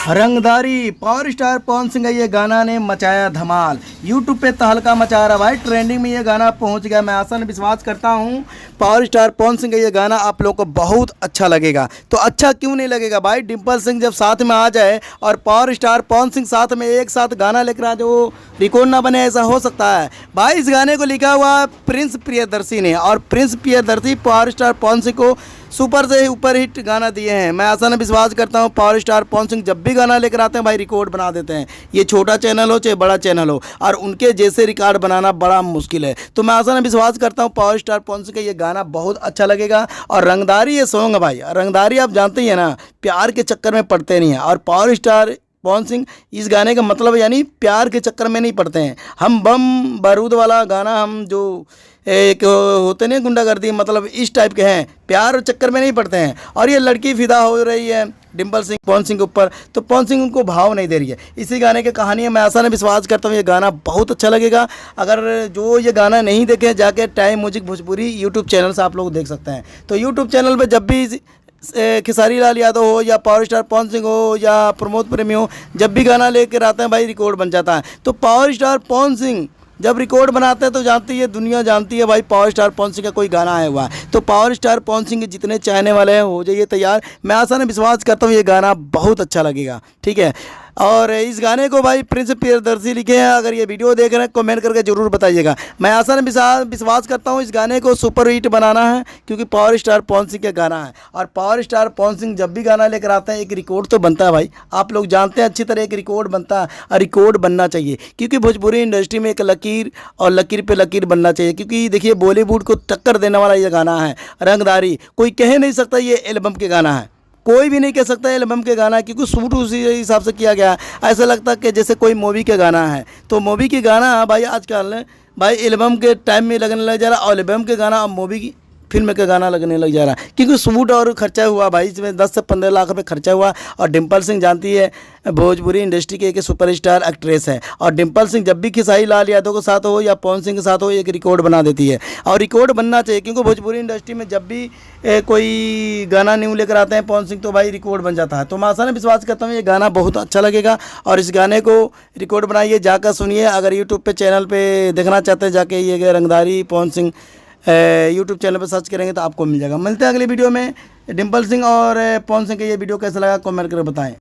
रंगदारी power star Pawan Singh का ये गाना ने मचाया धमाल, यूट्यूब पे तहलका मचा रहा भाई। ट्रेंडिंग में ये गाना पहुंच गया। मैं आसान विश्वास करता हूं पावर स्टार पवन सिंह का ये गाना आप लोगों को बहुत अच्छा लगेगा। तो अच्छा क्यों नहीं लगेगा भाई, डिम्पल सिंह जब साथ में आ जाए और पावर स्टार पवन सिंह साथ में एक साथ गाना लेकर आ जाए, वो रिकॉर्ड ना बने, ऐसा हो सकता है भाई। इस गाने को लिखा हुआ प्रिंस प्रियदर्शी ने, और Prince Priyadarshi power star Pawan Singh को सुपर से ऊपर हिट गाना दिए हैं। मैं आसान विश्वास करता हूं पावर स्टार पवन सिंह जब भी गाना लेकर आते हैं भाई रिकॉर्ड बना देते हैं। ये छोटा चैनल हो चाहे बड़ा चैनल हो, और उनके जैसे रिकॉर्ड बनाना बड़ा मुश्किल है। तो मैं आसान विश्वास करता हूं पावर स्टार पवन सिंह का ये गाना बहुत अच्छा लगेगा। और रंगदारी ये सॉन्ग है भाई, रंगदारी आप जानते ही है ना, प्यार के चक्कर में पड़ते नहीं हैं। और पावर स्टार पवन सिंह इस गाने का मतलब यानी प्यार के चक्कर में नहीं पड़ते हैं। हम बम बारूद वाला गाना, हम जो एक होते नहीं गुंडागर्दी, मतलब इस टाइप के हैं, प्यार चक्कर में नहीं पड़ते हैं। और ये लड़की फिदा हो रही है डिम्पल सिंह पवन सिंह के ऊपर, तो पवन सिंह उनको भाव नहीं दे रही है। इसी गाने की कहानी है। मैं आसान विश्वास करता हूँ ये गाना बहुत अच्छा लगेगा। अगर जो ये गाना नहीं देखे, जाके time music Bhojpuri YouTube channel से आप लोग देख सकते हैं। तो यूट्यूब चैनल पर जब भी खेसारी लाल यादव हो या पावर स्टार पवन सिंह हो या प्रमोद प्रेमी हो, जब भी गाना लेकर आते हैं भाई रिकॉर्ड बन जाता है। तो पावर स्टार पवन सिंह जब रिकॉर्ड बनाते हैं तो जानती है दुनिया, जानती है भाई पावर स्टार पवन सिंह का कोई गाना आया हुआ है। तो पावर स्टार पवन सिंह के जितने चाहने वाले हैं हो जाइए तैयार। मैं आसान विश्वास करता हूँ ये गाना बहुत अच्छा लगेगा, ठीक है। और इस गाने को भाई प्रिंस प्रियदर्शी लिखे हैं। अगर ये वीडियो देख रहे हैं कमेंट करके ज़रूर बताइएगा। मैं आसान विश्वास करता हूँ इस गाने को सुपर हिट बनाना है, क्योंकि पावर स्टार पवन सिंह का गाना है। और पावर स्टार पवन सिंह जब भी गाना लेकर आता है एक रिकॉर्ड तो बनता है भाई। आप लोग जानते हैं अच्छी तरह एक रिकॉर्ड बनता है, और रिकॉर्ड बनना चाहिए, क्योंकि भोजपुरी इंडस्ट्री में एक लकीर और लकीर पे लकीर बनना चाहिए। क्योंकि देखिए बॉलीवुड को टक्कर देने वाला ये गाना है रंगदारी। कोई कह नहीं सकता ये एल्बम के गाना है, कोई भी नहीं कह सकता एल्बम के गाना है, क्योंकि शूट उसी हिसाब से किया गया है। ऐसा लगता है कि जैसे कोई मूवी का गाना है। तो मूवी के गाना भाई आजकल भाई एल्बम के टाइम में लगने लग जा रहा है, और एल्बम के गाना अब मूवी की फिल्म का गाना लगने लग जा रहा है, क्योंकि शूट और खर्चा हुआ भाई, इसमें 10 से 15 लाख रुपए खर्चा हुआ। और डिम्पल सिंह जानती है भोजपुरी इंडस्ट्री के एक सुपरस्टार एक्ट्रेस है। और डिम्पल सिंह जब भी खेसारी लाल यादव के साथ हो या पवन सिंह के साथ हो एक रिकॉर्ड बना देती है। और रिकॉर्ड बनना चाहिए, क्योंकि भोजपुरी इंडस्ट्री में जब भी कोई गाना न्यू लेकर आते हैं पवन सिंह तो भाई रिकॉर्ड बन जाता है। तो मैं आसान विश्वास करता हूँ ये गाना बहुत अच्छा लगेगा। और इस गाने को रिकॉर्ड बनाइए, जाकर सुनिए। अगर यूट्यूब पे चैनल पे देखना चाहते हैं जाके ये रंगदारी पवन सिंह यूट्यूब चैनल पर सर्च करेंगे तो आपको मिल जाएगा। मिलते हैं अगली वीडियो में। डिम्पल सिंह और पवन सिंह का ये वीडियो कैसा लगा कमेंट करके बताएं।